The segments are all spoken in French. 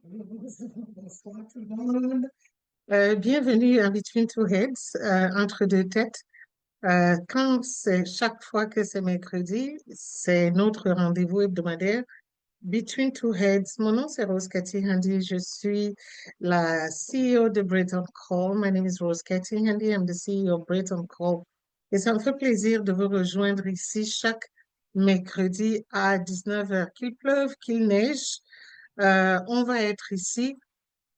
Bonsoir tout le monde. Bienvenue à Between Two Heads, entre deux têtes. Chaque fois que c'est mercredi, c'est notre rendez-vous hebdomadaire. Between Two Heads. Mon nom c'est Rose Cathy Handy. Je suis la CEO de Breton Call. My name is Rose Cathy Handy. I'm the CEO of Breton Call. Et ça me fait plaisir de vous rejoindre ici chaque mercredi à 19 heures. Qu'il pleuve, qu'il neige, on va être ici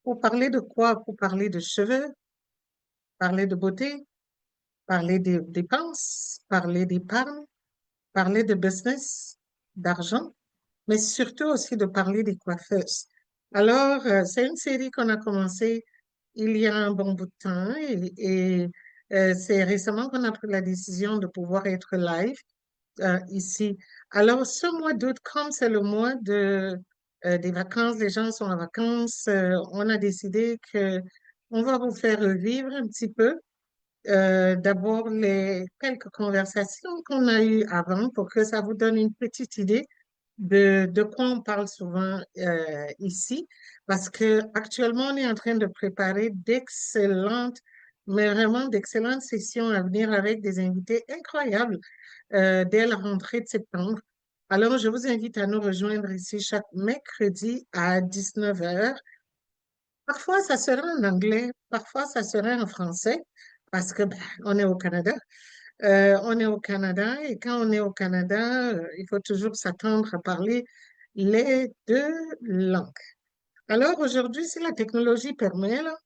pour parler de quoi? Pour parler de cheveux, parler de beauté, parler des dépenses, parler d'épargne, parler de business, d'argent, mais surtout aussi de parler des coiffeuses. Alors, c'est une série qu'on a commencé il y a un bon bout de temps et c'est récemment qu'on a pris la décision de pouvoir être live ici. Alors, ce mois d'août, comme c'est le mois des vacances, les gens sont en vacances, on a décidé que on va vous faire revivre un petit peu. D'abord, les quelques conversations qu'on a eues avant pour que ça vous donne une petite idée de quoi on parle souvent ici. Parce que actuellement, on est en train de préparer d'excellentes, mais vraiment d'excellentes sessions à venir avec des invités incroyables dès la rentrée de septembre. Alors, je vous invite à nous rejoindre ici chaque mercredi à 19 heures. Parfois, ça sera en anglais, parfois, ça sera en français, parce que on est au Canada. On est au Canada et quand on est au Canada, il faut toujours s'attendre à parler les deux langues. Alors, aujourd'hui, si la technologie permet, là,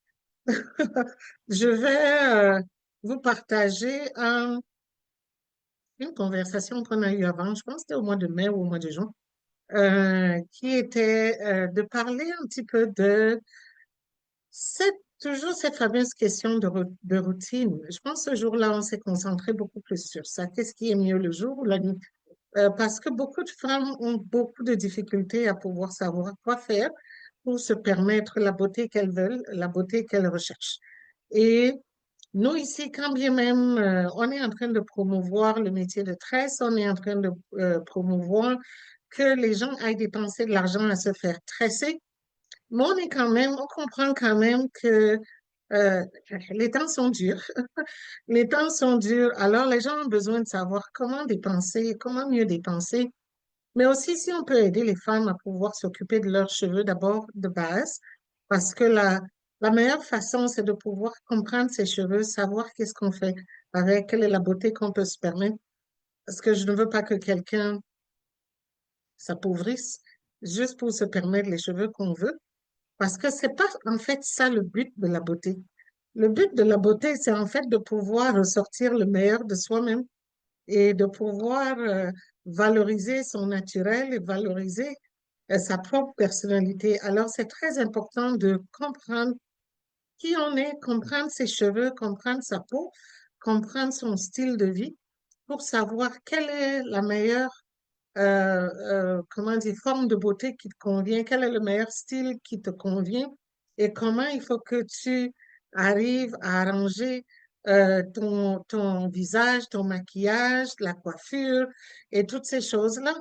je vais vous partager une conversation qu'on a eue avant, je pense que c'était au mois de mai ou au mois de juin, qui était de parler un petit peu de toujours cette fameuse question de routine. Je pense que ce jour-là, on s'est concentré beaucoup plus sur ça. Qu'est-ce qui est mieux le jour ou la nuit? Parce que beaucoup de femmes ont beaucoup de difficultés à pouvoir savoir quoi faire pour se permettre la beauté qu'elles veulent, la beauté qu'elles recherchent. Et nous, ici, quand bien même on est en train de promouvoir le métier de tresse, on est en train de promouvoir que les gens aillent dépenser de l'argent à se faire tresser, mais on comprend quand même que euh, les temps sont durs. Les temps sont durs. Alors, les gens ont besoin de savoir comment dépenser, comment mieux dépenser, mais aussi si on peut aider les femmes à pouvoir s'occuper de leurs cheveux d'abord de base, parce que la meilleure façon, c'est de pouvoir comprendre ses cheveux, savoir qu'est-ce qu'on fait avec, quelle est la beauté qu'on peut se permettre, parce que je ne veux pas que quelqu'un s'appauvrisse juste pour se permettre les cheveux qu'on veut, parce que c'est pas en fait ça le but de la beauté. Le but de la beauté, c'est en fait de pouvoir ressortir le meilleur de soi-même et de pouvoir valoriser son naturel et valoriser sa propre personnalité. Alors, c'est très important de comprendre qui on est, comprendre ses cheveux, comprendre sa peau, comprendre son style de vie pour savoir quelle est la meilleure comment dire, forme de beauté qui te convient, quel est le meilleur style qui te convient et comment il faut que tu arrives à arranger ton visage, ton maquillage, la coiffure et toutes ces choses-là.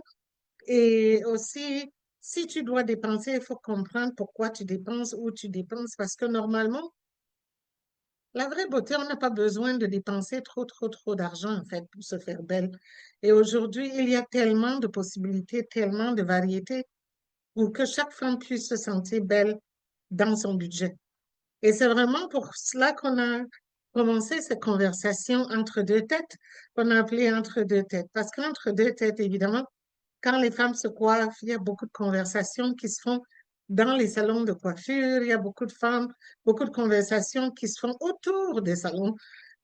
Et aussi, si tu dois dépenser, il faut comprendre pourquoi tu dépenses, où tu dépenses, parce que normalement, la vraie beauté, on n'a pas besoin de dépenser trop d'argent, en fait, pour se faire belle. Et aujourd'hui, il y a tellement de possibilités, tellement de variétés pour que chaque femme puisse se sentir belle dans son budget. Et c'est vraiment pour cela qu'on a commencé cette conversation entre deux têtes, qu'on a appelé entre deux têtes. Parce qu'entre deux têtes, évidemment, quand les femmes se coiffent, il y a beaucoup de conversations qui se font dans les salons de coiffure. Il y a beaucoup de femmes, beaucoup de conversations qui se font autour des salons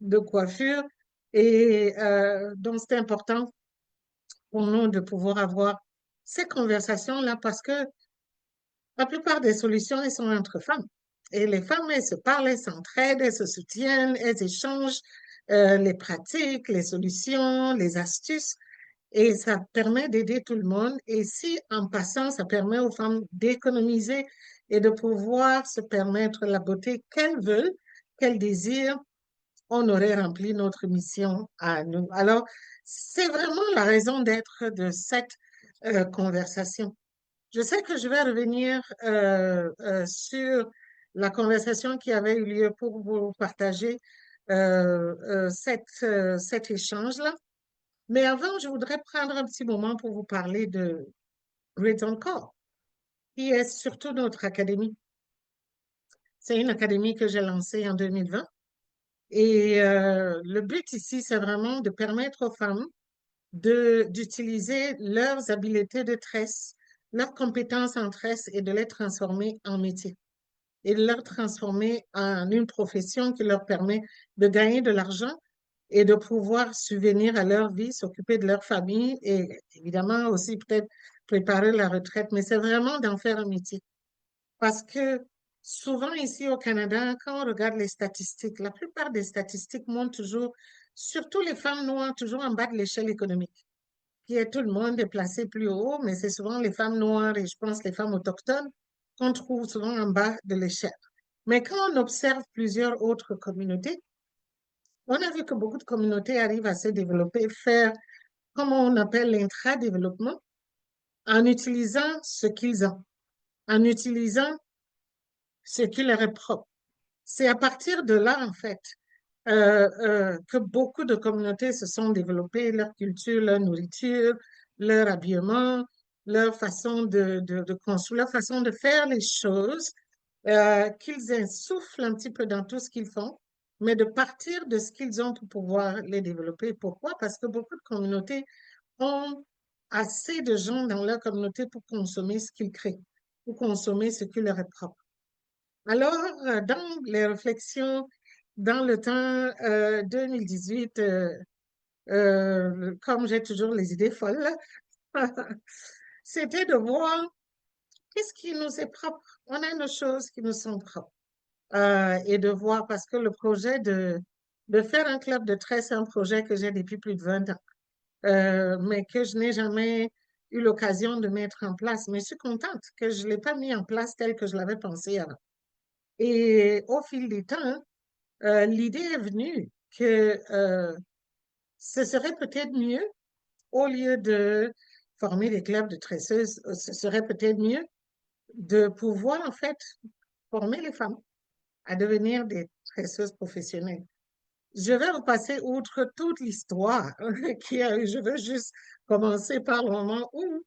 de coiffure. Et donc, c'est important pour nous de pouvoir avoir ces conversations-là parce que la plupart des solutions, elles sont entre femmes. Et les femmes, elles se parlent, elles s'entraident, elles se soutiennent, elles échangent les pratiques, les solutions, les astuces. Et ça permet d'aider tout le monde. Et si, en passant, ça permet aux femmes d'économiser et de pouvoir se permettre la beauté qu'elles veulent, qu'elles désirent, on aurait rempli notre mission à nous. Alors, c'est vraiment la raison d'être de cette conversation. Je sais que je vais revenir sur la conversation qui avait eu lieu pour vous partager cet échange-là. Mais avant, je voudrais prendre un petit moment pour vous parler de Great Encore, qui est surtout notre académie. C'est une académie que j'ai lancée en 2020. Et le but ici, c'est vraiment de permettre aux femmes d'utiliser leurs habiletés de tresse, leurs compétences en tresse et de les transformer en métier et de leur transformer en une profession qui leur permet de gagner de l'argent et de pouvoir subvenir à leur vie, s'occuper de leur famille et évidemment aussi peut-être préparer la retraite. Mais c'est vraiment d'en faire un métier. Parce que souvent ici au Canada, quand on regarde les statistiques, la plupart des statistiques montrent toujours, surtout les femmes noires, toujours en bas de l'échelle économique, qui est tout le monde est placé plus haut, mais c'est souvent les femmes noires et je pense les femmes autochtones qu'on trouve souvent en bas de l'échelle. Mais quand on observe plusieurs autres communautés, on a vu que beaucoup de communautés arrivent à se développer, faire comme on appelle l'intra-développement, en utilisant ce qu'ils ont, en utilisant ce qui leur est propre. C'est à partir de là, en fait, que beaucoup de communautés se sont développées, leur culture, leur nourriture, leur habillement, leur façon de construire, leur façon de faire les choses, qu'ils insufflent un petit peu dans tout ce qu'ils font, mais de partir de ce qu'ils ont pour pouvoir les développer. Pourquoi? Parce que beaucoup de communautés ont assez de gens dans leur communauté pour consommer ce qu'ils créent, pour consommer ce qui leur est propre. Alors, dans les réflexions, dans le temps 2018, comme j'ai toujours les idées folles, c'était de voir qu'est-ce qui nous est propre. On a nos choses qui nous sont propres. Et de voir, parce que le projet de faire un club de tresse, c'est un projet que j'ai depuis plus de 20 ans, mais que je n'ai jamais eu l'occasion de mettre en place. Mais je suis contente que je ne l'ai pas mis en place tel que je l'avais pensé avant. Et au fil du temps, l'idée est venue que ce serait peut-être mieux, au lieu de former des clubs de tresseuses, ce serait peut-être mieux de pouvoir en fait former les femmes à devenir des tresseuses professionnelles. Je vais repasser outre toute l'histoire qui a eu. Je veux juste commencer par le moment où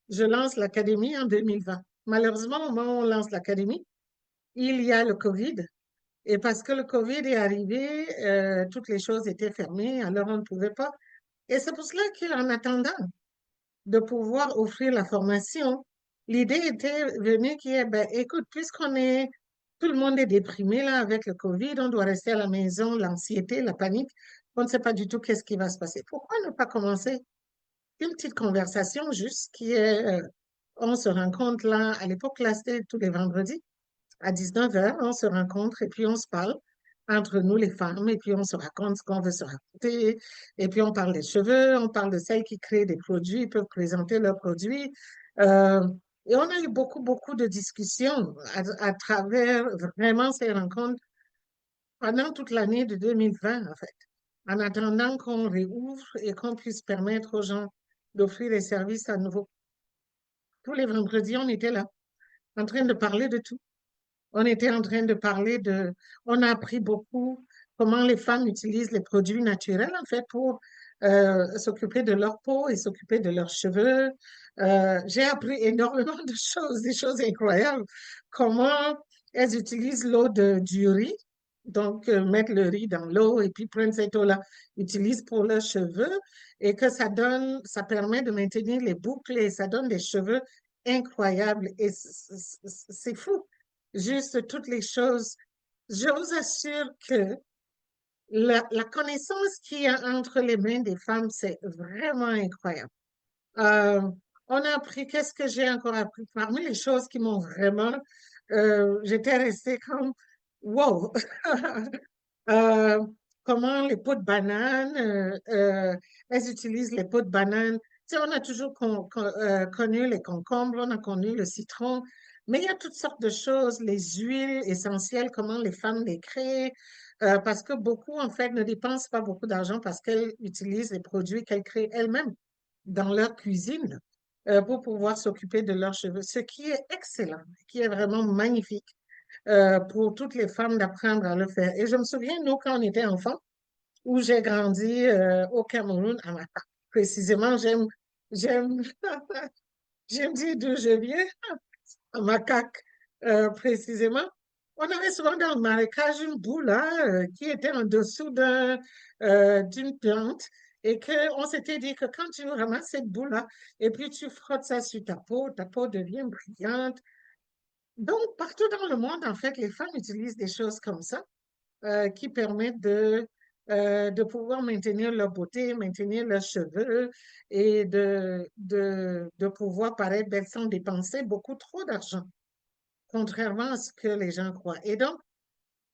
je lance l'académie en 2020. Malheureusement, au moment où on lance l'académie, il y a le COVID. Et parce que le COVID est arrivé, toutes les choses étaient fermées, alors on ne pouvait pas. Et c'est pour cela qu'en attendant de pouvoir offrir la formation, l'idée était venue qui est, ben, écoute, puisqu'on est, tout le monde est déprimé là avec le COVID, on doit rester à la maison, l'anxiété, la panique, on ne sait pas du tout qu'est-ce qui va se passer. Pourquoi ne pas commencer une petite conversation juste qui est, on se rencontre là, à l'époque là, c'était tous les vendredis à 19 heures, on se rencontre et puis on se parle entre nous les femmes et puis on se raconte ce qu'on veut se raconter et puis on parle des cheveux, on parle de celles qui créent des produits, peuvent présenter leurs produits. Euh, et on a eu beaucoup, beaucoup de discussions à travers vraiment ces rencontres pendant toute l'année de 2020 en fait, en attendant qu'on réouvre et qu'on puisse permettre aux gens d'offrir des services à nouveau. Tous les vendredis, on était là, en train de parler de tout. On était en train de parler de, on a appris beaucoup comment les femmes utilisent les produits naturels en fait pour s'occuper de leur peau et s'occuper de leurs cheveux. J'ai appris énormément de choses, des choses incroyables. Comment elles utilisent du riz, donc mettre le riz dans l'eau et puis prendre cette eau-là, utilisent pour leurs cheveux et que ça donne, ça permet de maintenir les boucles et ça donne des cheveux incroyables et c'est fou juste toutes les choses. Je vous assure que la connaissance qu'il y a entre les mains des femmes, c'est vraiment incroyable. Euh, on a appris, qu'est-ce que j'ai encore appris? Parmi les choses qui m'ont vraiment, j'étais restée comme, wow! Euh, comment les peaux de banane, elles utilisent les peaux de banane. Tu sais, on a toujours connu les concombres, on a connu le citron, mais il y a toutes sortes de choses, les huiles essentielles, comment les femmes les créent, parce que beaucoup, en fait, ne dépensent pas beaucoup d'argent parce qu'elles utilisent les produits qu'elles créent elles-mêmes dans leur cuisine. pour pouvoir s'occuper de leurs cheveux, ce qui est excellent, qui est vraiment magnifique pour toutes les femmes d'apprendre à le faire. Et je me souviens, nous, quand on était enfants, où j'ai grandi au Cameroun, à Matam. Précisément, j'aime, j'aime dire d'où je viens, à Macaque, précisément. On avait souvent dans le marécage une boule hein, qui était en dessous d'une plante et qu'on s'était dit que quand tu ramasses cette boule-là et puis tu frottes ça sur ta peau devient brillante. Donc, partout dans le monde, en fait, les femmes utilisent des choses comme ça qui permettent de pouvoir maintenir leur beauté, maintenir leurs cheveux et de pouvoir paraître belles sans dépenser beaucoup trop d'argent, contrairement à ce que les gens croient. Et donc,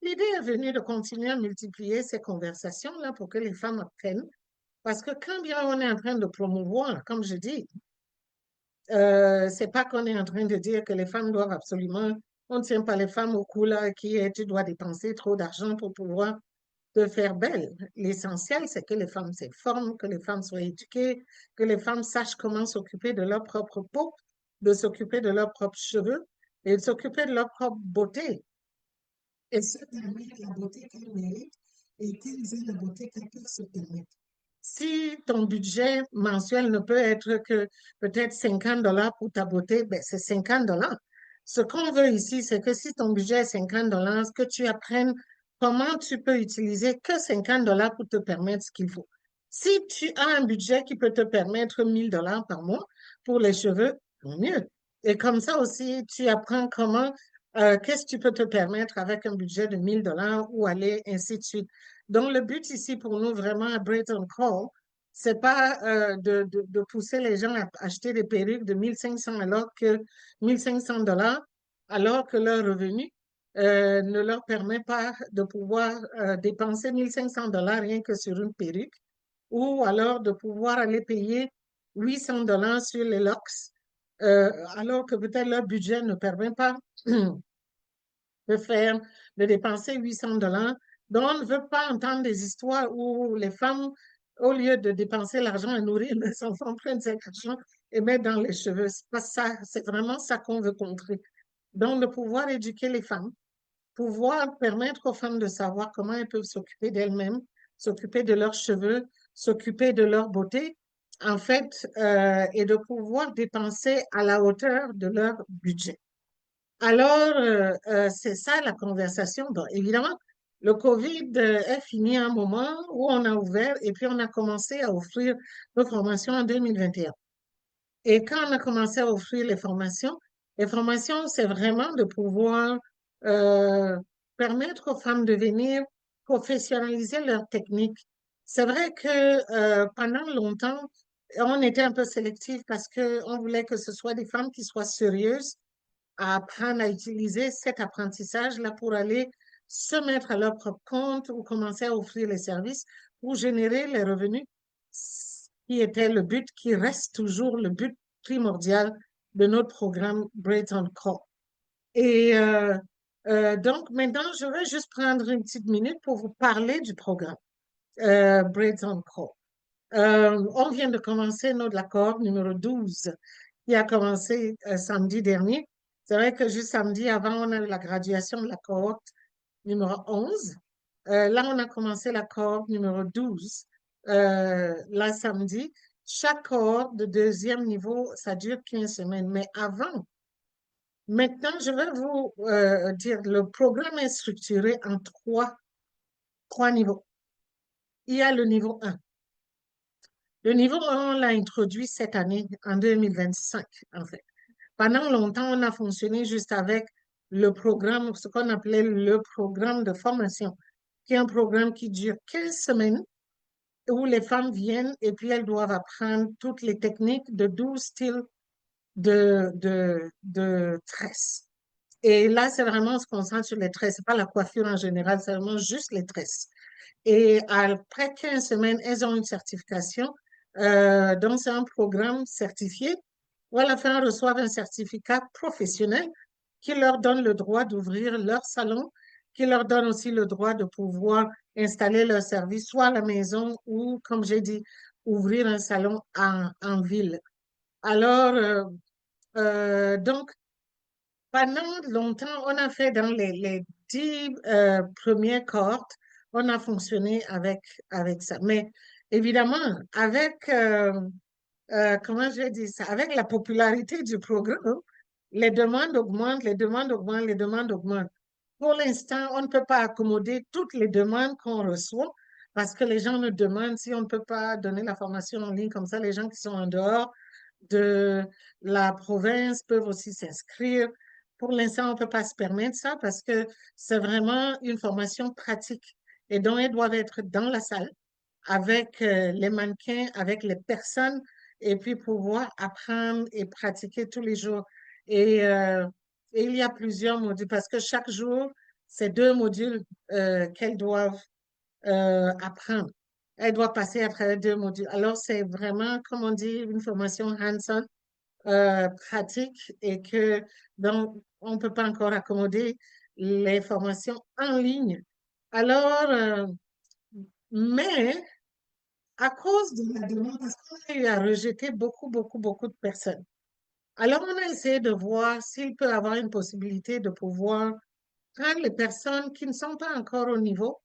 l'idée est venue de continuer à multiplier ces conversations-là pour que les femmes apprennent, parce que quand bien on est en train de promouvoir, comme je dis, c'est pas qu'on est en train de dire que les femmes doivent absolument, on ne tient pas les femmes au cou là, qui est, tu dois dépenser trop d'argent pour pouvoir de faire belle. L'essentiel, c'est que les femmes s'informent, que les femmes soient éduquées, que les femmes sachent comment s'occuper de leur propre peau, de s'occuper de leurs propres cheveux et de s'occuper de leur propre beauté. Et se permettre la beauté qu'elles méritent et qu'elles aient la beauté qu'elles peuvent se permettre. Si ton budget mensuel ne peut être que peut-être $50 pour ta beauté, ben c'est $50. Ce qu'on veut ici, c'est que si ton budget est $50, que tu apprennes comment tu peux utiliser que $50 pour te permettre ce qu'il faut. Si tu as un budget qui peut te permettre $1000 par mois pour les cheveux, tant mieux. Et comme ça aussi, tu apprends comment, qu'est-ce que tu peux te permettre avec un budget de $1000 ou aller ainsi de suite. Donc, le but ici pour nous, vraiment, à Brighton Call, c'est pas de pousser les gens à acheter des perruques de 1500 $1 500 alors que leur revenu ne leur permet pas de pouvoir dépenser $1 500 rien que sur une perruque ou alors de pouvoir aller payer $800 sur les locks alors que peut-être leur budget ne permet pas de faire, de dépenser $800. Donc, on ne veut pas entendre des histoires où les femmes, au lieu de dépenser l'argent à nourrir les enfants, prennent cet argent et mettent dans les cheveux. C'est pas ça, c'est vraiment ça qu'on veut contrer. Donc, de pouvoir éduquer les femmes, pouvoir permettre aux femmes de savoir comment elles peuvent s'occuper d'elles-mêmes, s'occuper de leurs cheveux, s'occuper de leur beauté, en fait, et de pouvoir dépenser à la hauteur de leur budget. Alors, c'est ça la conversation. Bon, évidemment, le COVID est fini à un moment où on a ouvert et puis on a commencé à offrir nos formations en 2021. Et quand on a commencé à offrir les formations, c'est vraiment de pouvoir euh, permettre aux femmes de venir professionnaliser leur technique. C'est vrai que pendant longtemps, on était un peu sélectif parce qu'on voulait que ce soit des femmes qui soient sérieuses à apprendre à utiliser cet apprentissage-là pour aller se mettre à leur propre compte ou commencer à offrir les services pour générer les revenus, ce qui était le but, qui reste toujours le but primordial de notre programme Braids on Call. Et donc maintenant, je vais juste prendre une petite minute pour vous parler du programme Braids on Call. On vient de commencer notre accord numéro 12 qui a commencé samedi dernier. C'est vrai que juste samedi avant, on a eu la graduation de la cohorte numéro 11. Là, on a commencé la cohorte numéro 12 là samedi. Chaque cohorte de deuxième niveau, ça dure 15 semaines. Mais avant, maintenant, je vais vous dire, le programme est structuré en trois niveaux. Il y a le niveau 1. Le niveau 1, on l'a introduit cette année, en 2025, en fait. Pendant longtemps, on a fonctionné juste avec le programme, ce qu'on appelait le programme de formation, qui est un programme qui dure 15 semaines, où les femmes viennent et puis elles doivent apprendre toutes les techniques de 12 styles de tresses. Et là, c'est vraiment, on se concentre sur les tresses. C'est pas la coiffure en général, c'est vraiment juste les tresses. Et après 15 semaines, elles ont une certification. Donc, c'est un programme certifié où à la fin, elles reçoivent un certificat professionnel qui leur donne le droit d'ouvrir leur salon, qui leur donne aussi le droit de pouvoir installer leur service, soit à la maison ou, comme j'ai dit, ouvrir un salon en ville. Alors, donc, pendant longtemps, on a fait dans les 10 premières cohortes, on a fonctionné avec ça. Mais évidemment, avec, comment je vais dire ça, avec la popularité du programme, les demandes augmentent, les demandes augmentent, les demandes augmentent. Pour l'instant, on ne peut pas accommoder toutes les demandes qu'on reçoit parce que les gens nous demandent si on ne peut pas donner la formation en ligne comme ça. Les gens qui sont en dehors de la province peuvent aussi s'inscrire. Pour l'instant, on ne peut pas se permettre ça parce que c'est vraiment une formation pratique et donc elles doivent être dans la salle avec les mannequins, avec les personnes et puis pouvoir apprendre et pratiquer tous les jours. Et, euh, et il y a plusieurs modules parce que chaque jour, c'est 2 modules qu'elles doivent apprendre. Elles doivent passer à travers 2 modules. Alors, c'est vraiment, comme on dit, une formation hands-on pratique et que donc on ne peut pas encore accommoder les formations en ligne. Alors, mais à cause de la demande, parce qu'on a eu à rejeter beaucoup, beaucoup, beaucoup de personnes. Alors, on a essayé de voir s'il peut y avoir une possibilité de pouvoir prendre les personnes qui ne sont pas encore au niveau,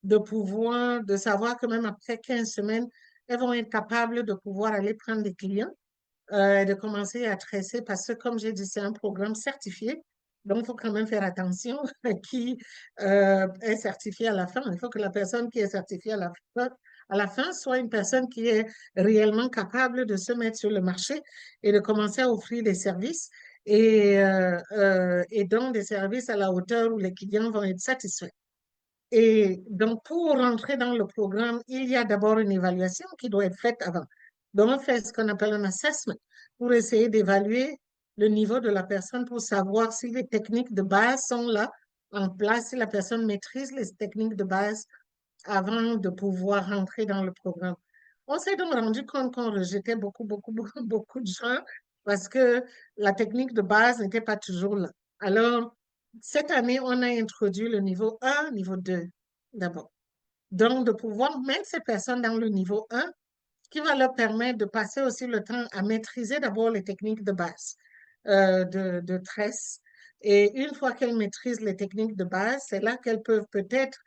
de savoir que même après 15 semaines, elles vont être capables de pouvoir aller prendre des clients de commencer à tresser parce que, comme j'ai dit, c'est un programme certifié. Donc, il faut quand même faire attention à qui est certifié à la fin. Il faut que la personne qui est certifiée à la fin soit une personne qui est réellement capable de se mettre sur le marché et de commencer à offrir des services et donc des services à la hauteur où les clients vont être satisfaits. Et donc, pour rentrer dans le programme, il y a d'abord une évaluation qui doit être faite avant. Donc, on fait ce qu'on appelle un assessment pour essayer d'évaluer le niveau de la personne pour savoir si les techniques de base sont là en place, si la personne maîtrise les techniques de base avant de pouvoir rentrer dans le programme. On s'est donc rendu compte qu'on rejetait beaucoup, beaucoup, beaucoup, beaucoup de gens parce que la technique de base n'était pas toujours là. Alors, cette année, on a introduit le niveau 1, niveau 2 d'abord. Donc, de pouvoir mettre ces personnes dans le niveau 1, ce qui va leur permettre de passer aussi le temps à maîtriser d'abord les techniques de base de tresse. Et une fois qu'elles maîtrisent les techniques de base, c'est là qu'elles peuvent peut-être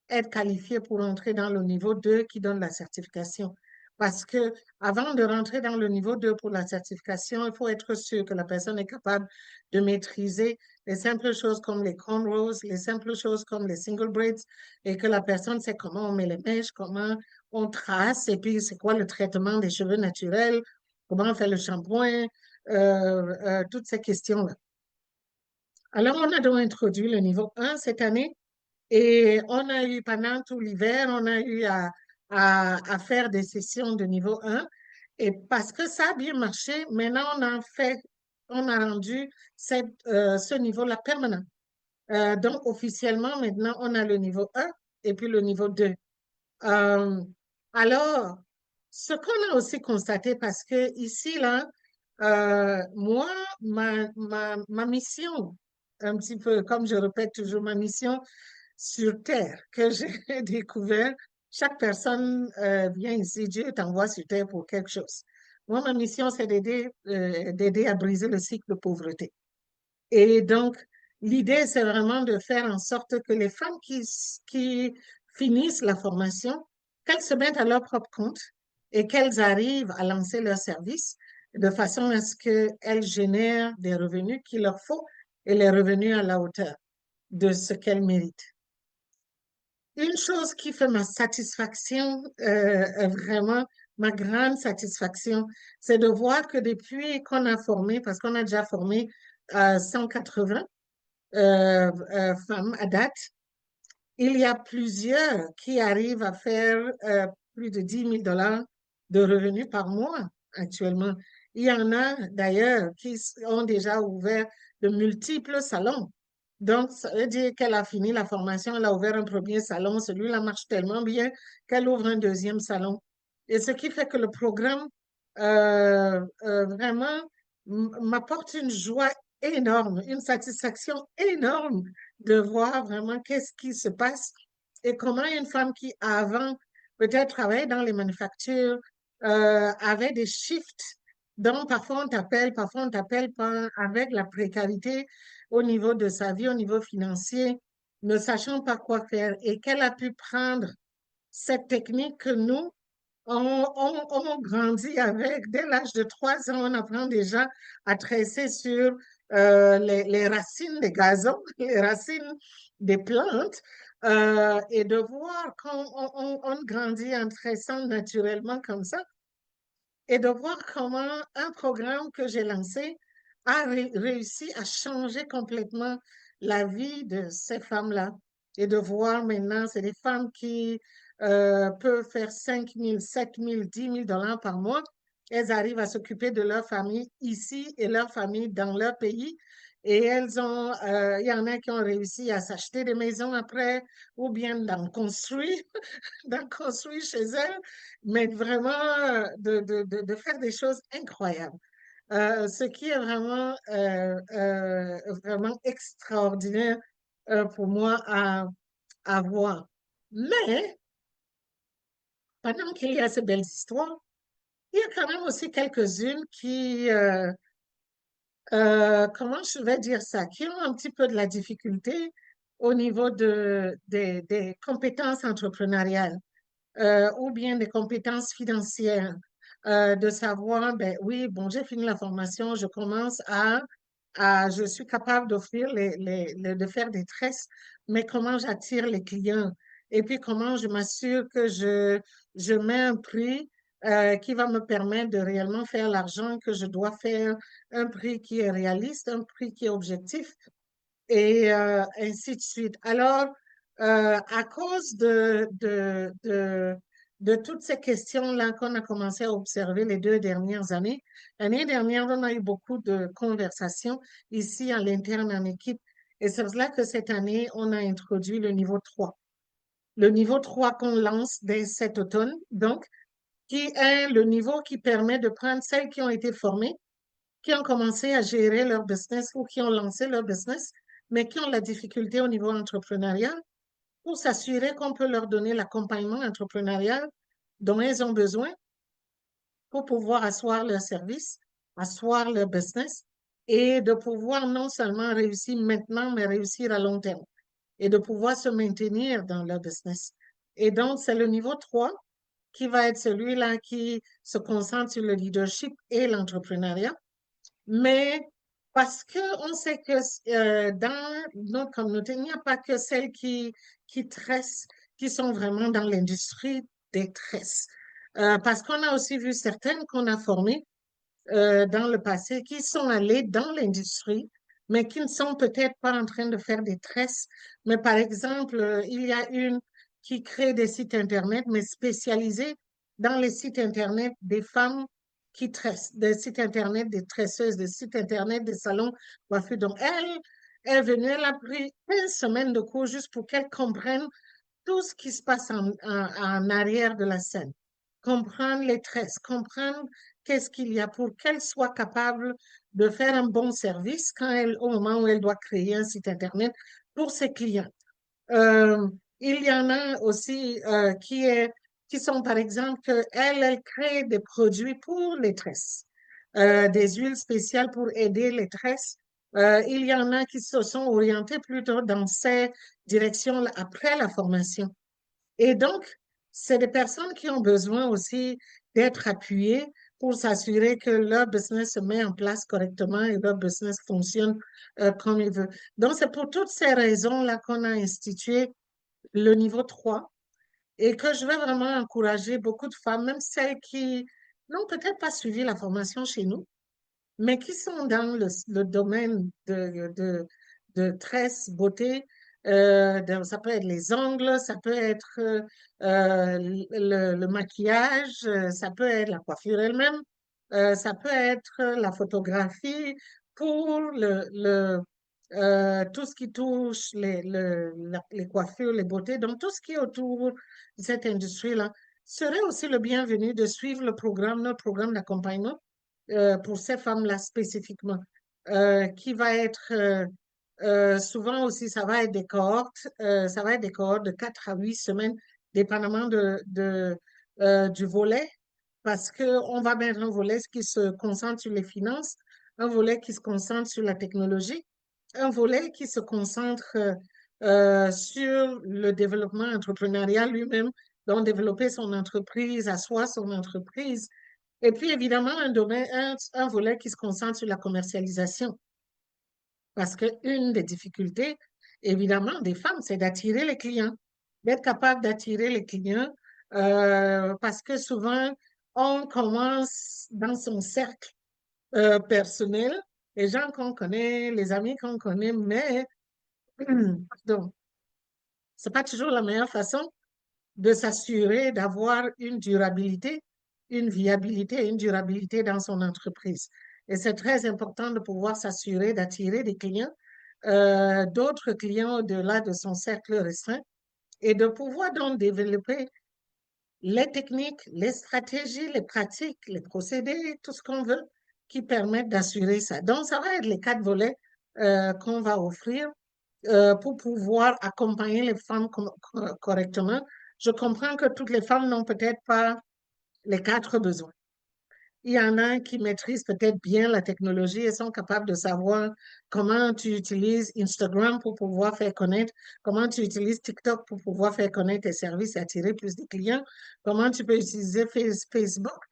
être qualifié pour entrer dans le niveau 2 qui donne la certification. Parce que avant de rentrer dans le niveau 2 pour la certification, il faut être sûr que la personne est capable de maîtriser les simples choses comme les cornrows, les simples choses comme les single braids, et que la personne sait comment on met les mèches, comment on trace, et puis c'est quoi le traitement des cheveux naturels, comment on fait le shampoing, toutes ces questions-là. Alors, on a donc introduit le niveau 1 cette année et on a eu, pendant tout l'hiver, on a eu à faire des sessions de niveau 1. Et parce que ça a bien marché, maintenant on a rendu ce niveau-là permanent. Donc, officiellement, maintenant, on a le niveau 1 et puis le niveau 2. Euh, alors, ce qu'on a aussi constaté, parce que ici, là, moi, ma mission, un petit peu, comme je répète toujours, ma mission sur Terre que j'ai découvert, chaque personne vient ici, Dieu t'envoie sur Terre pour quelque chose. Moi, ma mission, c'est d'aider à briser le cycle de pauvreté. Et donc, l'idée, c'est vraiment de faire en sorte que les femmes qui finissent la formation, qu'elles se mettent à leur propre compte et qu'elles arrivent à lancer leur service de façon à ce qu'elles génèrent des revenus qu'il leur faut et les revenus à la hauteur de ce qu'elles méritent. Une chose qui fait ma satisfaction, vraiment ma grande satisfaction, c'est de voir que depuis qu'on a formé, parce qu'on a déjà formé 180 femmes à date, il y a plusieurs qui arrivent à faire plus de 10 000 $ de revenus par mois actuellement. Il y en a d'ailleurs qui ont déjà ouvert de multiples salons. Donc, ça veut dire qu'elle a fini la formation, elle a ouvert un premier salon, celui-là marche tellement bien qu'elle ouvre un deuxième salon. Et ce qui fait que le programme vraiment m'apporte une joie énorme, une satisfaction énorme de voir vraiment qu'est-ce qui se passe et comment une femme qui avant peut-être travaillait dans les manufactures avait des shifts Donc, parfois on t'appelle pas avec la précarité au niveau de sa vie, au niveau financier, ne sachant pas quoi faire et qu'elle a pu prendre cette technique que nous, on grandit avec. Dès l'âge de 3 ans, on apprend déjà à tresser sur les racines des gazons, les racines des plantes, et de voir quand on grandit en tressant naturellement comme ça, et de voir comment un programme que j'ai lancé a réussi à changer complètement la vie de ces femmes-là. Et de voir maintenant, c'est des femmes qui peuvent faire 5 000, 7 000, 10 000 $ par mois. Elles arrivent à s'occuper de leur famille ici et leur famille dans leur pays. Et il y en a qui ont réussi à s'acheter des maisons après ou bien d'en construire chez elles, mais vraiment de faire des choses incroyables. Ce qui est vraiment extraordinaire pour moi à voir. Mais pendant qu'il y a ces belles histoires, il y a quand même aussi quelques-unes comment je vais dire ça, qui ont un petit peu de la difficulté au niveau des compétences entrepreneuriales. Ou bien des compétences financières, de savoir, ben oui, bon, j'ai fini la formation, je commence je suis capable d'offrir de faire des tresses, mais comment j'attire les clients? Et puis comment je m'assure que je mets un prix qui va me permettre de réellement faire l'argent que je dois faire, un prix qui est réaliste, un prix qui est objectif et ainsi de suite. Alors, à cause de toutes ces questions-là qu'on a commencé à observer les 2 dernières années, l'année dernière, on a eu beaucoup de conversations ici à l'interne en équipe. Et c'est pour cela que cette année, on a introduit le niveau 3. Le niveau 3 qu'on lance dès cet automne, donc, qui est le niveau qui permet de prendre celles qui ont été formées, qui ont commencé à gérer leur business ou qui ont lancé leur business, mais qui ont la difficulté au niveau entrepreneurial, pour s'assurer qu'on peut leur donner l'accompagnement entrepreneurial dont elles ont besoin pour pouvoir asseoir leur service, asseoir leur business et de pouvoir non seulement réussir maintenant, mais réussir à long terme et de pouvoir se maintenir dans leur business. Et donc, c'est le niveau 3 qui va être celui-là qui se concentre sur le leadership et l'entrepreneuriat. Mais parce qu'on sait que dans notre communauté, il n'y a pas que celles qui tressent, qui sont vraiment dans l'industrie des tresses. Parce qu'on a aussi vu certaines qu'on a formées dans le passé qui sont allées dans l'industrie, mais qui ne sont peut-être pas en train de faire des tresses. Mais par exemple, il y a une qui crée des sites Internet, mais spécialisés dans les sites Internet des femmes qui tressent, des sites Internet des tresseuses, des sites Internet des salons coiffure. Donc, elle est venue, elle a pris 1 semaine de cours juste pour qu'elle comprenne tout ce qui se passe en arrière de la scène, comprendre les tresses, comprendre qu'est-ce qu'il y a pour qu'elle soit capable de faire un bon service au moment où elle doit créer un site Internet pour ses clients. Euh, il y en a aussi qui sont, par exemple, elle crée des produits pour les tresses, des huiles spéciales pour aider les tresses. Il y en a qui se sont orientés plutôt dans ces directions-là après la formation. Et donc, c'est des personnes qui ont besoin aussi d'être appuyées pour s'assurer que leur business se met en place correctement et leur business fonctionne comme il veut. Donc, c'est pour toutes ces raisons-là qu'on a institué le niveau 3 et que je vais vraiment encourager beaucoup de femmes, même celles qui n'ont peut-être pas suivi la formation chez nous, mais qui sont dans le domaine de tresse, beauté. Ça peut être les ongles, ça peut être le maquillage, ça peut être la coiffure elle-même, ça peut être la photographie pour tout ce qui touche les coiffures, les beautés. Donc, tout ce qui est autour de cette industrie-là serait aussi le bienvenu de suivre notre programme d'accompagnement pour ces femmes-là spécifiquement, qui va être souvent aussi, ça va être des cohortes, ça va être des cohortes de 4 à 8 semaines, dépendamment du volet parce qu'on va mettre un volet qui se concentre sur les finances, un volet qui se concentre sur la technologie, un volet qui se concentre sur le développement entrepreneurial lui-même, donc développer son entreprise, asseoir son entreprise. Et puis évidemment, un volet qui se concentre sur la commercialisation. Parce qu'une des difficultés, évidemment, des femmes, c'est d'attirer les clients, d'être capable d'attirer les clients, parce que souvent, on commence dans son cercle personnel, les gens qu'on connaît, les amis qu'on connaît, mais pardon, c'est pas toujours la meilleure façon de s'assurer d'avoir une durabilité, une viabilité et une durabilité dans son entreprise. Et c'est très important de pouvoir s'assurer d'attirer des clients, d'autres clients au-delà de son cercle restreint et de pouvoir donc développer les techniques, les stratégies, les pratiques, les procédés, tout ce qu'on veut qui permettent d'assurer ça. Donc, ça va être les 4 volets qu'on va offrir pour pouvoir accompagner les femmes correctement. Je comprends que toutes les femmes n'ont peut-être pas les 4 besoins. Il y en a qui maîtrisent peut-être bien la technologie et sont capables de savoir comment tu utilises Instagram pour pouvoir faire connaître, comment tu utilises TikTok pour pouvoir faire connaître tes services et attirer plus de clients, comment tu peux utiliser Facebook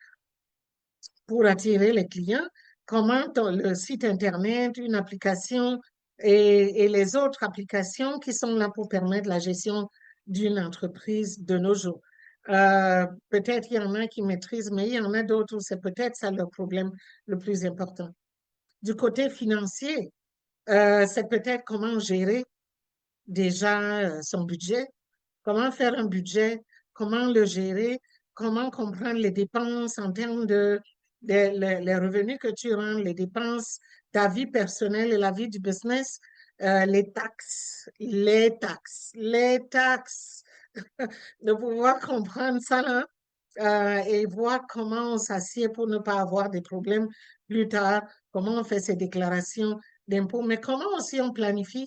pour attirer les clients, comment le site Internet, une application et les autres applications qui sont là pour permettre la gestion d'une entreprise de nos jours. Peut-être il y en a qui maîtrisent, mais il y en a d'autres où c'est peut-être ça le problème le plus important. Du côté financier, c'est peut-être comment gérer déjà son budget, comment faire un budget, comment le gérer, comment comprendre les dépenses en termes les revenus que tu rends, les dépenses, ta vie personnelle et la vie du business, les taxes, les taxes, les taxes, de pouvoir comprendre ça là, et voir comment on s'assied pour ne pas avoir des problèmes plus tard, comment on fait ses déclarations d'impôts, mais comment aussi on planifie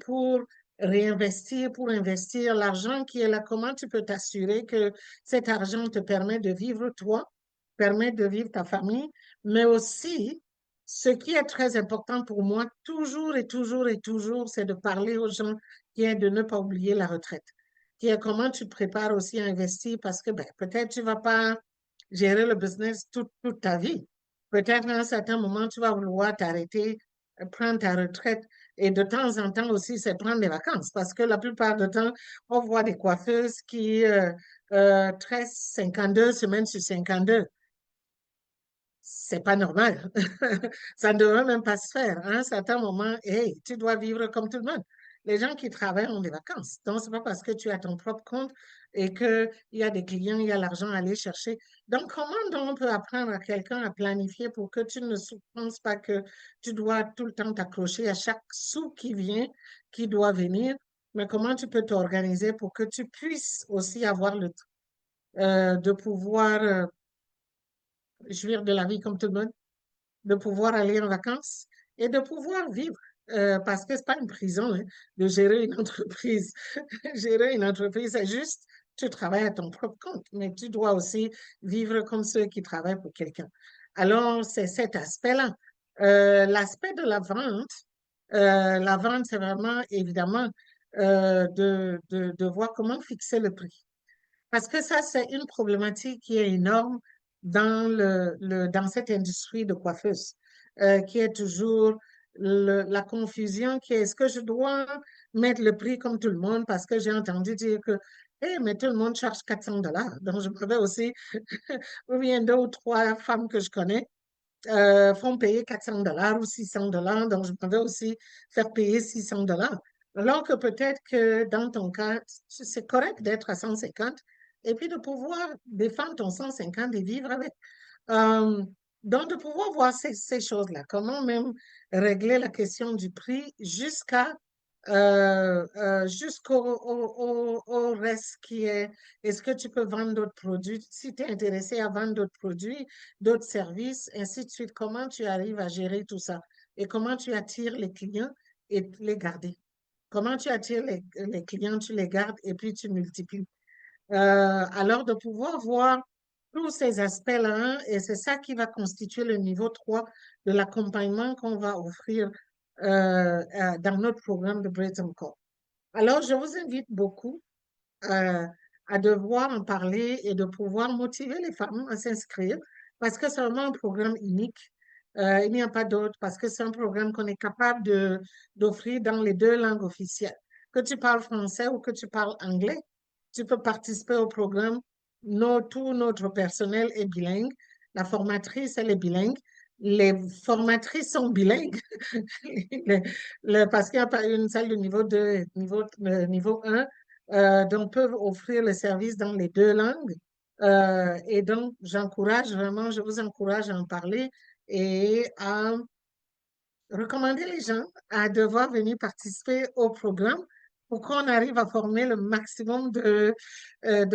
pour réinvestir, pour investir l'argent qui est là. Comment tu peux t'assurer que cet argent te permet de vivre toi, permet de vivre ta famille, mais aussi, ce qui est très important pour moi, toujours et toujours et toujours, c'est de parler aux gens qui est de ne pas oublier la retraite, qui est comment tu te prépares aussi à investir parce que ben, peut-être tu vas pas gérer le business toute ta vie. Peut-être à un certain moment, tu vas vouloir t'arrêter, prendre ta retraite. Et de temps en temps aussi, c'est prendre des vacances. Parce que la plupart du temps, on voit des coiffeuses qui tressent 52 semaines sur 52. C'est pas normal. Ça ne devrait même pas se faire. À un certain moment, hey, tu dois vivre comme tout le monde. Les gens qui travaillent ont des vacances. Donc, c'est pas parce que tu as ton propre compte et qu'il y a des clients, il y a l'argent à aller chercher. Donc, comment donc on peut apprendre à quelqu'un à planifier pour que tu ne penses pas que tu dois tout le temps t'accrocher à chaque sou qui vient, qui doit venir, mais comment tu peux t'organiser pour que tu puisses aussi avoir de pouvoir jouir de la vie comme tout le monde, de pouvoir aller en vacances et de pouvoir vivre. Parce que c'est pas une prison hein, de gérer une entreprise. Gérer une entreprise, c'est juste, tu travailles à ton propre compte, mais tu dois aussi vivre comme ceux qui travaillent pour quelqu'un. Alors, c'est cet aspect-là. L'aspect de la vente, c'est vraiment évidemment de voir comment fixer le prix. Parce que ça, c'est une problématique qui est énorme dans cette industrie de coiffeuse, qui est toujours la confusion qui est, est-ce que je dois mettre le prix comme tout le monde parce que j'ai entendu dire que, eh, mais tout le monde charge 400 $. Donc, je m'avais aussi, ou bien 2 ou 3 femmes que je connais, font payer 400 $ ou 600 $. Donc, je m'avais aussi faire payer 600 $. Alors que peut-être que dans ton cas, c'est correct d'être à 150 et puis de pouvoir défendre ton 150 et vivre avec. Euh, donc, de pouvoir voir ces choses-là, comment même régler la question du prix jusqu'au au reste qui est, est-ce que tu peux vendre d'autres produits? Si tu es intéressé à vendre d'autres produits, d'autres services, ainsi de suite, comment tu arrives à gérer tout ça? Et comment tu attires les clients et les garder? Comment tu attires les clients, tu les gardes et puis tu multiplies. Alors, de pouvoir voir tous ces aspects-là, et c'est ça qui va constituer le niveau 3 de l'accompagnement qu'on va offrir dans notre programme de Breton Core. Alors, je vous invite beaucoup euh, à devoir en parler et de pouvoir motiver les femmes à s'inscrire parce que c'est vraiment un programme unique. Il n'y a pas d'autre parce que c'est un programme qu'on est capable d'offrir dans les deux langues officielles. Que tu parles français ou que tu parles anglais, tu peux participer au programme. Tout notre personnel est bilingue. La formatrice, elle est bilingue. Les formatrices sont bilingues le- parce qu'il n'y a pas une salle de niveau 2, niveau 1 donc peuvent offrir le service dans les deux langues. Et donc, je vous encourage à en parler et à recommander les gens à devoir venir participer au programme pour qu'on arrive à former le maximum de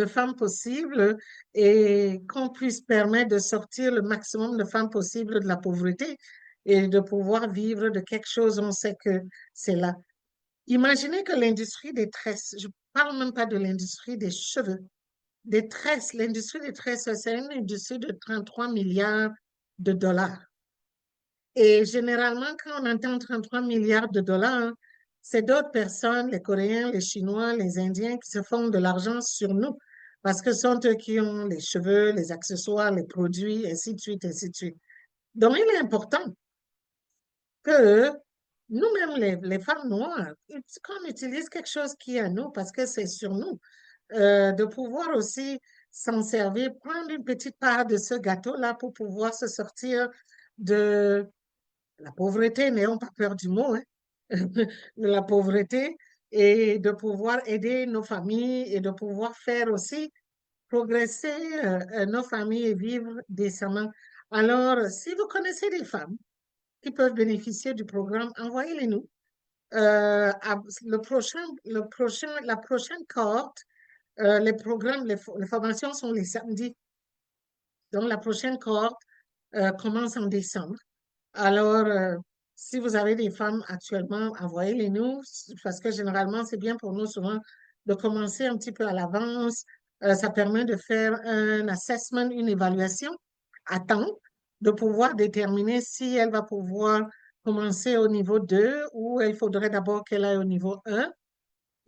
femmes possibles et qu'on puisse permettre de sortir le maximum de femmes possibles de la pauvreté et de pouvoir vivre de quelque chose. On sait que c'est là. Imaginez que l'industrie des tresses, je ne parle même pas de l'industrie des cheveux, des tresses, l'industrie des tresses, c'est une industrie de 33 milliards de dollars. Et généralement, quand on entend 33 milliards de dollars, c'est d'autres personnes, les Coréens, les Chinois, les Indiens, qui se font de l'argent sur nous, parce que ce sont eux qui ont les cheveux, les accessoires, les produits, ainsi de suite, ainsi de suite. Donc, il est important que nous-mêmes, les femmes noires, qu'on utilise quelque chose qui est à nous, parce que c'est sur nous, de pouvoir aussi s'en servir, prendre une petite part de ce gâteau-là pour pouvoir se sortir de la pauvreté, n'ayons pas peur du mot, hein, de la pauvreté, et de pouvoir aider nos familles et de pouvoir faire aussi progresser nos familles et vivre décemment. Alors, si vous connaissez des femmes qui peuvent bénéficier du programme, envoyez-les nous. La prochaine cohorte, les programmes, les formations sont les samedis. Donc, la prochaine cohorte commence en décembre. Alors, si vous avez des femmes actuellement, envoyez-les nous, parce que généralement, c'est bien pour nous souvent de commencer un petit peu à l'avance. Ça permet de faire un assessment, une évaluation à temps, de pouvoir déterminer si elle va pouvoir commencer au niveau 2 ou il faudrait d'abord qu'elle aille au niveau 1.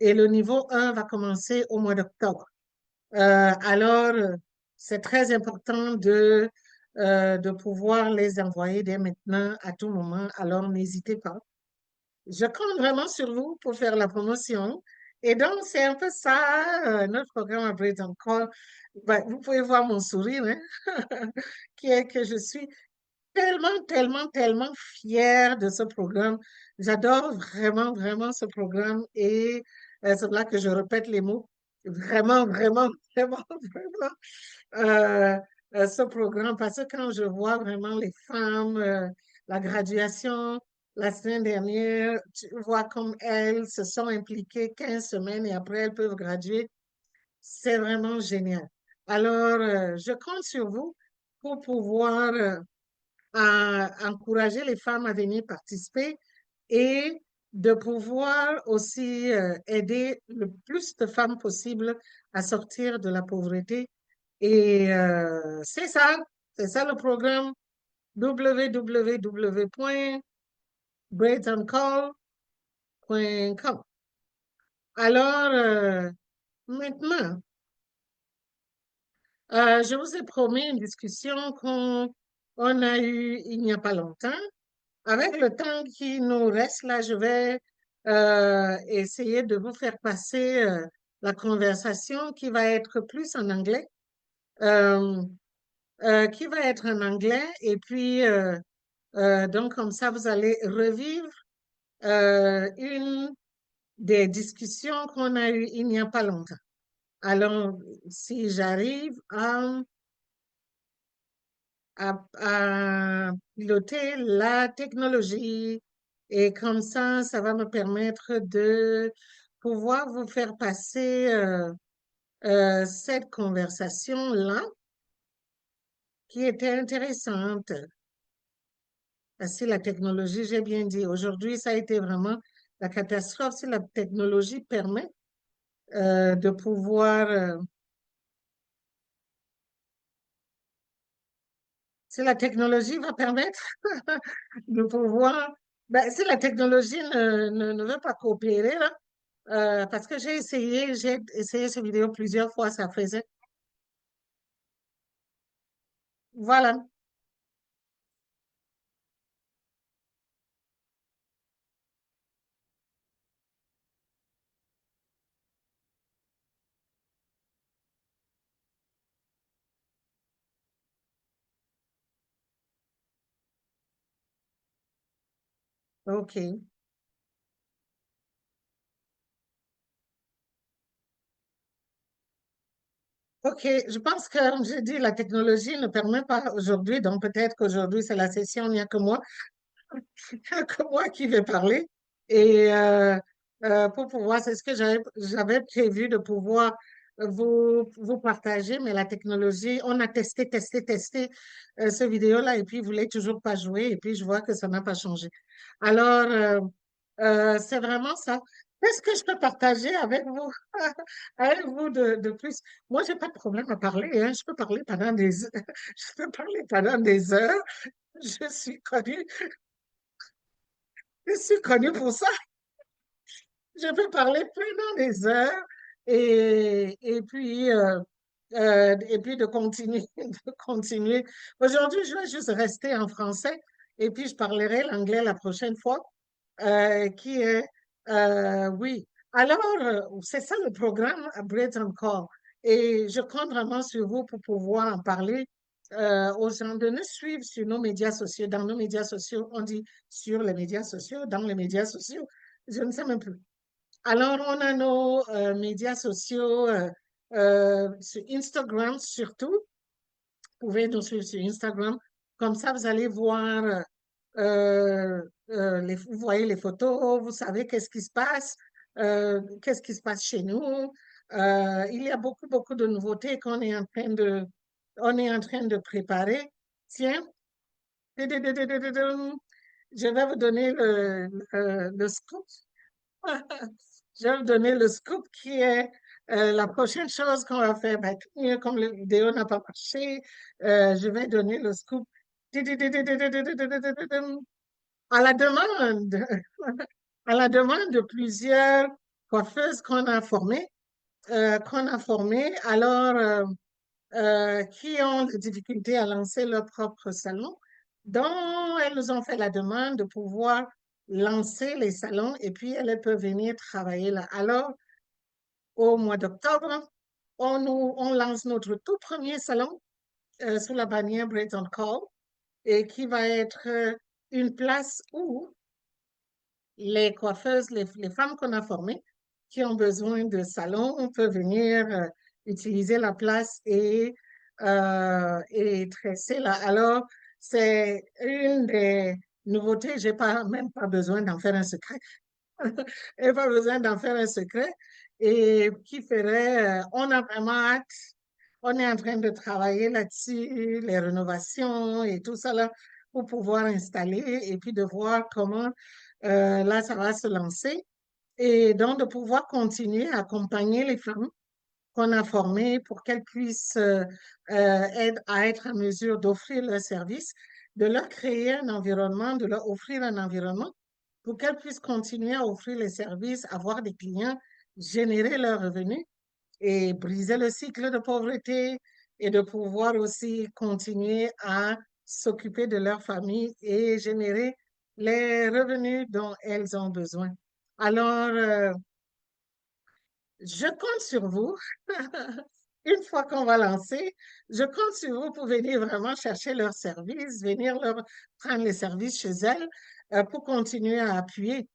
Et le niveau 1 va commencer au mois d'octobre. Alors, c'est très important de pouvoir les envoyer dès maintenant, à tout moment. Alors, n'hésitez pas. Je compte vraiment sur vous pour faire la promotion. Et donc, c'est un peu ça, notre programme à Breton Call. Ben, vous pouvez voir mon sourire, hein, qui est que je suis tellement, tellement, tellement fière de ce programme. J'adore vraiment, vraiment ce programme et c'est là que je répète les mots. Vraiment, vraiment, vraiment, vraiment euh, ce programme parce que quand je vois vraiment les femmes, la graduation la semaine dernière, tu vois comme elles se sont impliquées 15 semaines et après elles peuvent graduer. C'est vraiment génial. Alors, je compte sur vous pour pouvoir encourager les femmes à venir participer et de pouvoir aussi aider le plus de femmes possible à sortir de la pauvreté. Et c'est ça le programme www.bretoncall.com. Alors, maintenant, je vous ai promis une discussion qu'on a eue il n'y a pas longtemps. Avec le temps qui nous reste là, je vais essayer de vous faire passer la conversation qui va être plus en anglais, euh, qui va être en anglais, et puis donc comme ça, vous allez revivre une des discussions qu'on a eues il n'y a pas longtemps. Alors, si j'arrive à piloter la technologie. Et comme ça va me permettre de pouvoir vous faire passer cette conversation-là qui était intéressante. Si la technologie, j'ai bien dit, aujourd'hui, ça a été vraiment la catastrophe. Si la technologie permet de pouvoir Si la technologie va permettre de pouvoir, ben, si la technologie ne veut pas coopérer, là, parce que j'ai essayé ces vidéos plusieurs fois, ça faisait. Voilà. OK. OK. Je pense que, comme je dis, la technologie ne permet pas aujourd'hui, donc peut-être qu'aujourd'hui, c'est la session, il n'y a que moi, il n'y a que moi qui vais parler. Et pour pouvoir, c'est ce que j'avais prévu de pouvoir vous partager, mais la technologie, on a testé ce vidéo-là et puis il voulait toujours pas jouer et puis je vois que ça n'a pas changé. Alors, c'est vraiment ça. Qu'est-ce que je peux partager avec vous, avec vous de plus? Moi, j'ai pas de problème à parler, hein. Je peux parler pendant des, je peux parler pendant des heures. Je suis connue, je suis connue pour ça. Je peux parler pendant des heures et puis de continuer, de continuer. Aujourd'hui, je vais juste rester en français et puis je parlerai l'anglais la prochaine fois. Qui est, oui. Alors, c'est ça le programme Breton Call. Et je compte vraiment sur vous pour pouvoir en parler aux gens, de nous suivre sur nos médias sociaux. Dans nos médias sociaux, on dit sur les médias sociaux, dans les médias sociaux, je ne sais même plus. Alors, on a nos médias sociaux sur Instagram surtout. Vous pouvez nous suivre sur Instagram. Comme ça, vous allez voir vous voyez les photos, vous savez qu'est-ce qui se passe, qu'est-ce qui se passe chez nous. Il y a beaucoup de nouveautés on est en train de préparer. Tiens, je vais vous donner le scoop. Je vais vous donner le scoop qui est la prochaine chose qu'on va faire. Ben, tout mieux, comme la vidéo n'a pas marché, je vais donner le scoop. À la demande, à la demande de plusieurs coiffeuses qu'on a formées, alors qui ont des difficultés à lancer leur propre salon, dont elles nous ont fait la demande de pouvoir lancer les salons et puis elles peuvent venir travailler là. Alors, au mois d'octobre, on lance notre tout premier salon sous la bannière Breton Call et qui va être une place où les coiffeuses, les femmes qu'on a formées qui ont besoin de salon, on peut venir utiliser la place et tresser là. Alors, c'est une des nouveautés. J'ai pas, même pas besoin d'en faire un secret. J'ai pas besoin d'en faire un secret. Et qui ferait, on a vraiment hâte. On est en train de travailler là-dessus, les rénovations et tout ça là, pour pouvoir installer et puis de voir comment là, ça va se lancer. Et donc, de pouvoir continuer à accompagner les femmes qu'on a formées pour qu'elles puissent à être en mesure d'offrir leurs services, de leur créer un environnement, de leur offrir un environnement pour qu'elles puissent continuer à offrir les services, avoir des clients, générer leurs revenus et briser le cycle de pauvreté et de pouvoir aussi continuer à s'occuper de leur famille et générer les revenus dont elles ont besoin. Alors, je compte sur vous. Une fois qu'on va lancer, je compte sur vous pour venir vraiment chercher leurs services, venir leur prendre les services chez elles pour continuer à appuyer.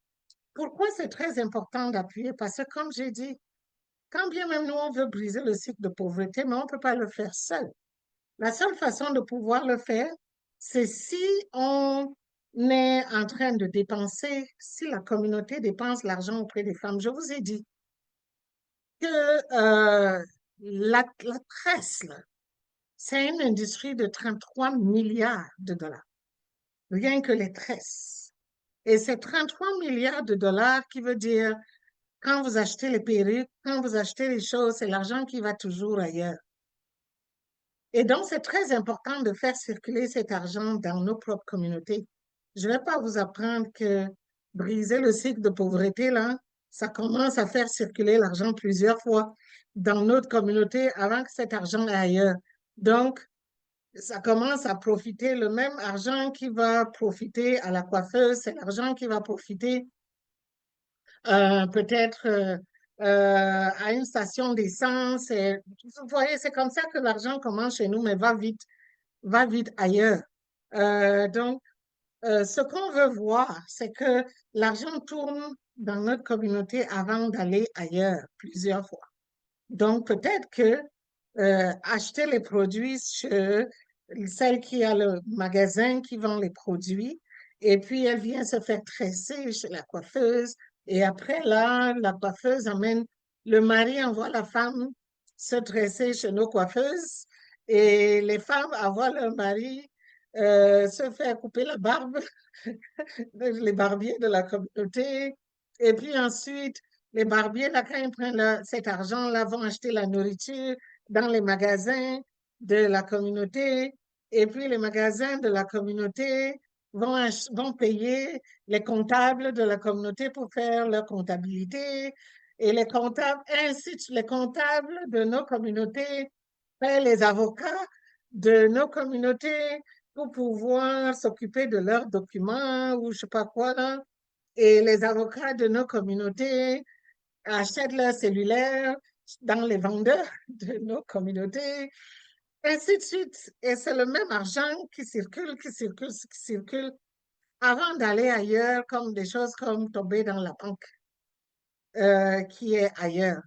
Pourquoi c'est très important d'appuyer? Parce que, comme j'ai dit, quand bien même nous, on veut briser le cycle de pauvreté, mais on ne peut pas le faire seul. La seule façon de pouvoir le faire, c'est si on est en train de dépenser, si la communauté dépense l'argent auprès des femmes. Je vous ai dit que la presse, là, c'est une industrie de 33 milliards de dollars, rien que les tresses. Et c'est 33 milliards de dollars qui veut dire, quand vous achetez les perruques, quand vous achetez les choses, c'est l'argent qui va toujours ailleurs. Et donc, c'est très important de faire circuler cet argent dans nos propres communautés. Je ne vais pas vous apprendre que briser le cycle de pauvreté, là, ça commence à faire circuler l'argent plusieurs fois dans notre communauté avant que cet argent aille ailleurs. Donc, ça commence à profiter, le même argent qui va profiter à la coiffeuse, c'est l'argent qui va profiter peut-être à une station d'essence. Vous voyez, c'est comme ça que l'argent commence chez nous, mais va vite ailleurs. Donc, ce qu'on veut voir, c'est que l'argent tourne dans notre communauté avant d'aller ailleurs plusieurs fois. Donc, peut-être que acheter les produits chez celle qui a le magasin qui vend les produits, et puis elle vient se faire tresser chez la coiffeuse, et après là, la coiffeuse amène, le mari envoie la femme se tresser chez nos coiffeuses, et les femmes envoient leur mari se faire couper la barbe les barbiers de la communauté. Et puis ensuite, les barbiers, là, quand ils prennent cet argent-là, vont acheter la nourriture dans les magasins de la communauté. Et puis les magasins de la communauté vont payer les comptables de la communauté pour faire leur comptabilité. Et les comptables, ainsi de suite, les comptables de nos communautés paient les avocats de nos communautés pour pouvoir s'occuper de leurs documents ou je sais pas quoi là. Et les avocats de nos communautés achètent leurs cellulaires dans les vendeurs de nos communautés, ainsi de suite. Et c'est le même argent qui circule avant d'aller ailleurs, comme des choses comme tomber dans la banque qui est ailleurs.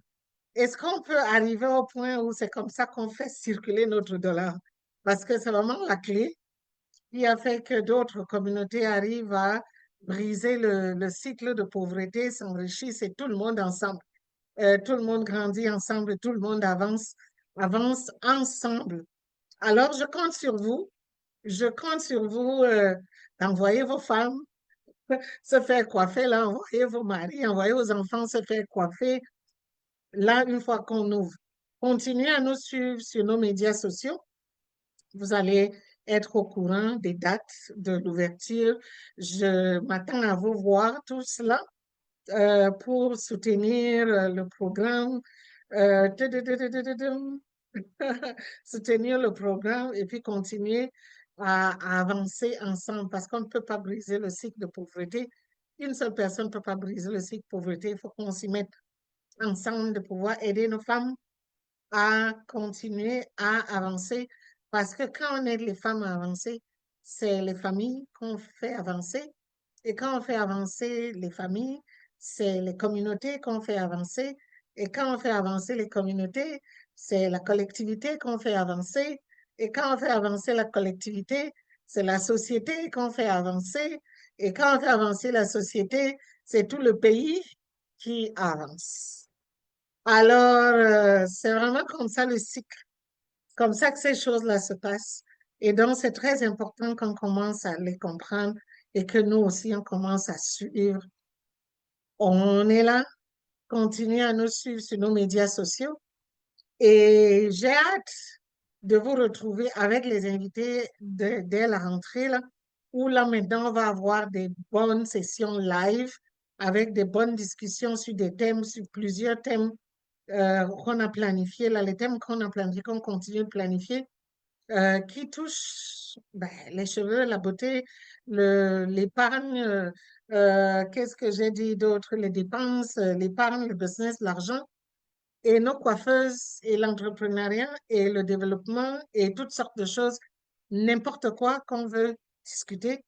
Est-ce qu'on peut arriver au point où c'est comme ça qu'on fait circuler notre dollar? Parce que c'est vraiment la clé qui a fait que d'autres communautés arrivent à briser le cycle de pauvreté, s'enrichissent et tout le monde ensemble. Tout le monde grandit ensemble et tout le monde avance ensemble. Alors, je compte sur vous. Je compte sur vous d'envoyer vos femmes se faire coiffer, là, envoyer vos maris, envoyer vos enfants se faire coiffer, là, une fois qu'on ouvre. Continuez à nous suivre sur nos médias sociaux. Vous allez être au courant des dates de l'ouverture. Je m'attends à vous voir tout cela pour soutenir le programme. Tudududududum. Soutenir le programme et puis continuer à avancer ensemble parce qu'on ne peut pas briser le cycle de pauvreté. Une seule personne ne peut pas briser le cycle de pauvreté. Il faut qu'on s'y mette ensemble de pouvoir aider nos femmes à continuer à avancer parce que quand on aide les femmes à avancer, c'est les familles qu'on fait avancer. Et quand on fait avancer les familles, c'est les communautés qu'on fait avancer. Et quand on fait avancer les communautés, c'est la collectivité qu'on fait avancer. Et quand on fait avancer la collectivité, c'est la société qu'on fait avancer. Et quand on fait avancer la société, c'est tout le pays qui avance. Alors, c'est vraiment comme ça le cycle, comme ça que ces choses-là se passent. Et donc, c'est très important qu'on commence à les comprendre et que nous aussi, on commence à suivre. On est là, continuez à nous suivre sur nos médias sociaux et j'ai hâte de vous retrouver avec les invités dès la rentrée, là, où là maintenant, on va avoir des bonnes sessions live avec des bonnes discussions sur des thèmes, sur plusieurs thèmes qu'on a planifié, là, les thèmes qu'on a planifiés, qu'on continue de planifier, qui touchent ben, les cheveux, la beauté, l'épargne, qu'est-ce que j'ai dit d'autre, les dépenses, l'épargne, le business, l'argent, et nos coiffeuses, et l'entrepreneuriat, et le développement, et toutes sortes de choses, n'importe quoi qu'on veut discuter,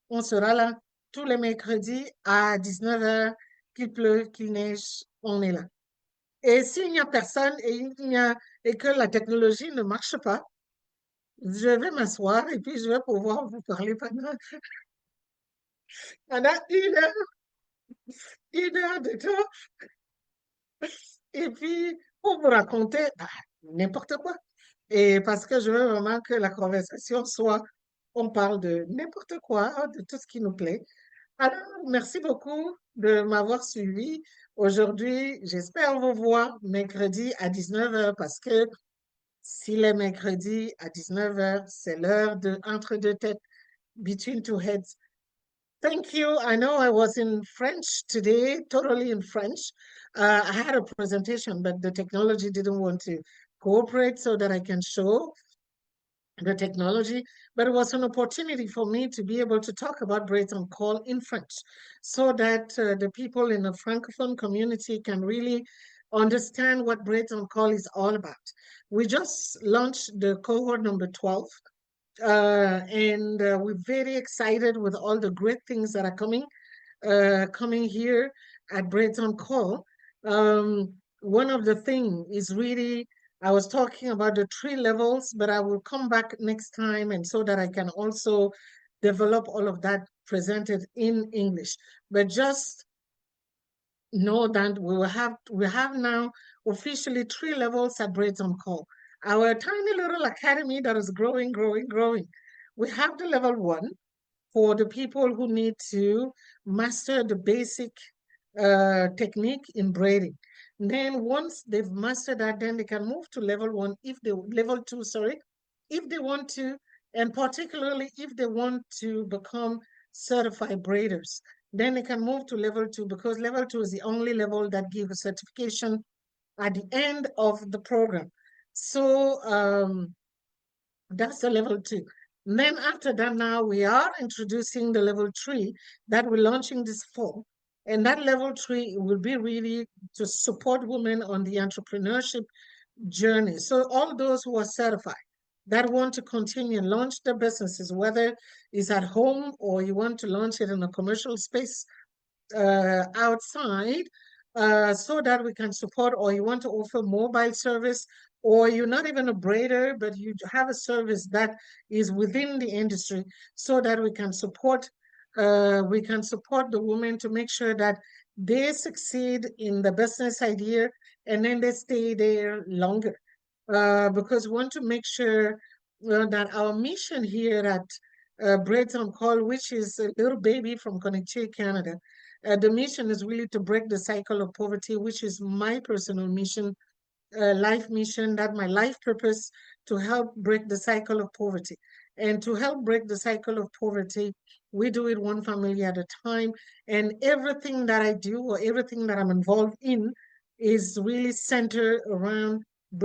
on sera là tous les mercredis à 19 heures, qu'il pleuve, qu'il neige, on est là. Et s'il n'y a personne et que la technologie ne marche pas, je vais m'asseoir et puis je vais pouvoir vous parler pendant une heure de temps et puis pour vous raconter n'importe quoi. Et parce que je veux vraiment que la conversation soit, on parle de n'importe quoi, de tout ce qui nous plaît. Alors, merci beaucoup de m'avoir suivi aujourd'hui. J'espère vous voir mercredi à 19 heures parce que Si les mercredis à 19h, c'est l'heure de Entre deux têtes, Between two heads. Thank you. I know I was in French today, totally in French. I had a presentation, but the technology didn't want to cooperate so that I can show the technology. But it was an opportunity for me to be able to talk about Braids on Call in French so that the people in the Francophone community can really understand what Braids on Call is all about. We just launched the cohort number 12, and we're very excited with all the great things that are coming here at Braids on Call. One of the things is really, I was talking about the 3 levels, but I will come back next time and so that I can also develop all of that presented in English. But just know that we have now officially 3 levels at Braids on Call. Our tiny little academy that is growing, growing, growing. We have the level 1 for the people who need to master the basic technique in braiding. Then once they've mastered that, then they can move to level 1 if they level 2, sorry, if they want to, and particularly if they want to become certified braiders. Then they can move to level 2 because level 2 is the only level that gives a certification at the end of the program. So that's the level 2. And then after that, now we are introducing the level 3 that we're launching this fall. And that level 3 will be really to support women on the entrepreneurship journey. So all those who are certified that want to continue and launch their businesses, whether it's at home or you want to launch it in a commercial space outside, so that we can support, or you want to offer mobile service, or you're not even a braider, but you have a service that is within the industry so that we can support the women to make sure that they succeed in the business idea and then they stay there longer. Because we want to make sure that our mission here at Braids on Call, which is a little baby from Connectivity Canada, the mission is really to break the cycle of poverty, which is my personal mission, life mission, that my life purpose to help break the cycle of poverty. And to help break the cycle of poverty, we do it one family at a time. And everything that I do or everything that I'm involved in is really centered around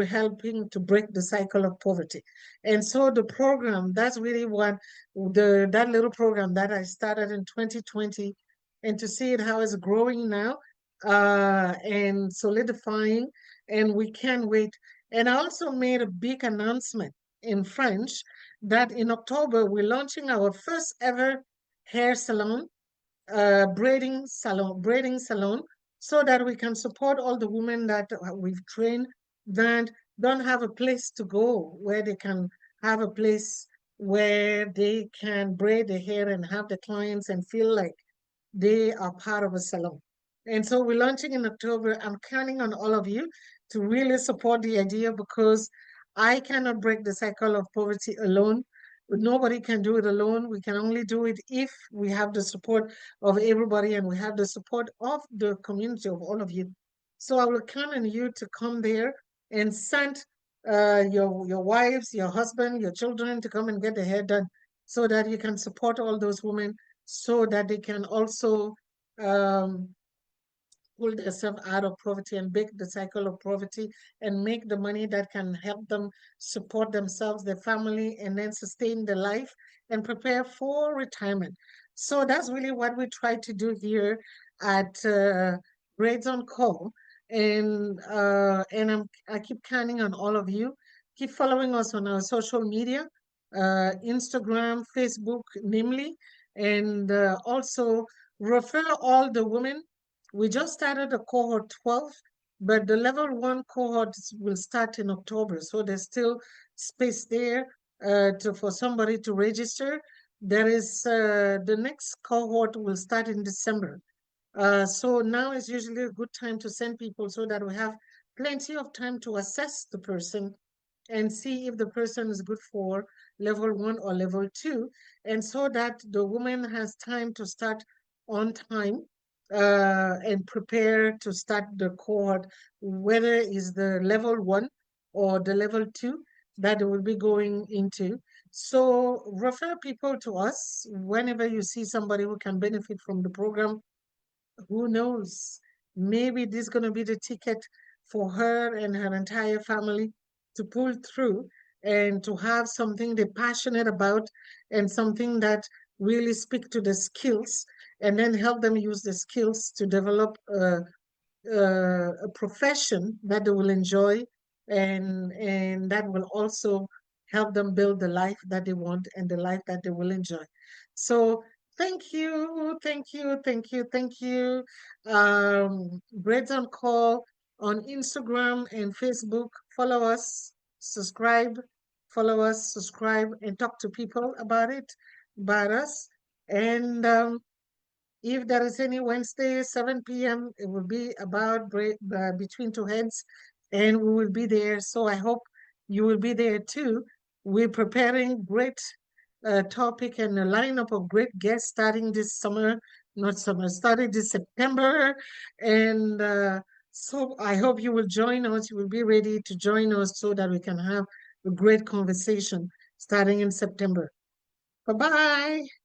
helping to break the cycle of poverty. And so the program, that's really what that little program that I started in 2020, and to see it how it's growing now and solidifying, and we can't wait. And I also made a big announcement in French that in October we're launching our first ever hair salon, braiding salon, so that we can support all the women that we've trained that don't have a place to go, where they can have a place where they can braid their hair and have the clients and feel like they are part of a salon. And so we're launching in October. I'm counting on all of you to really support the idea because I cannot break the cycle of poverty alone. Nobody can do it alone. We can only do it if we have the support of everybody and we have the support of the community of all of you. So I will count on you to come there and send your wives, your husband, your children to come and get their hair done so that you can support all those women so that they can also um, pull themselves out of poverty and break the cycle of poverty and make the money that can help them support themselves, their family, and then sustain their life and prepare for retirement. So that's really what we try to do here at Braids on Call. And I keep counting on all of you. Keep following us on our social media, Instagram, Facebook, namely, and also refer all the women. We just started a cohort 12, but the level 1 cohort will start in October. So there's still space there for somebody to register. There is the next cohort will start in December. So now is usually a good time to send people so that we have plenty of time to assess the person and see if the person is good for level 1 or level 2, and so that the woman has time to start on time and prepare to start the cohort, whether it's the level 1 or the level 2 that they will be going into. So refer people to us whenever you see somebody who can benefit from the program. Who knows? Maybe this is going to be the ticket for her and her entire family to pull through and to have something they're passionate about and something that really speak to the skills and then help them use the skills to develop a profession that they will enjoy and that will also help them build the life that they want and the life that they will enjoy. So thank you, thank you, thank you, thank you. Breads on Call on Instagram and Facebook. Follow us, subscribe, follow us, subscribe, and talk to people about it, about us. And if there is any Wednesday, 7 p.m., it will be about Between Two Heads, and we will be there. So I hope you will be there too. We're preparing great topic and a lineup of great guests starting this summer, not summer, starting this September. And so I hope you will join us. You will be ready to join us so that we can have a great conversation starting in September. Bye-bye.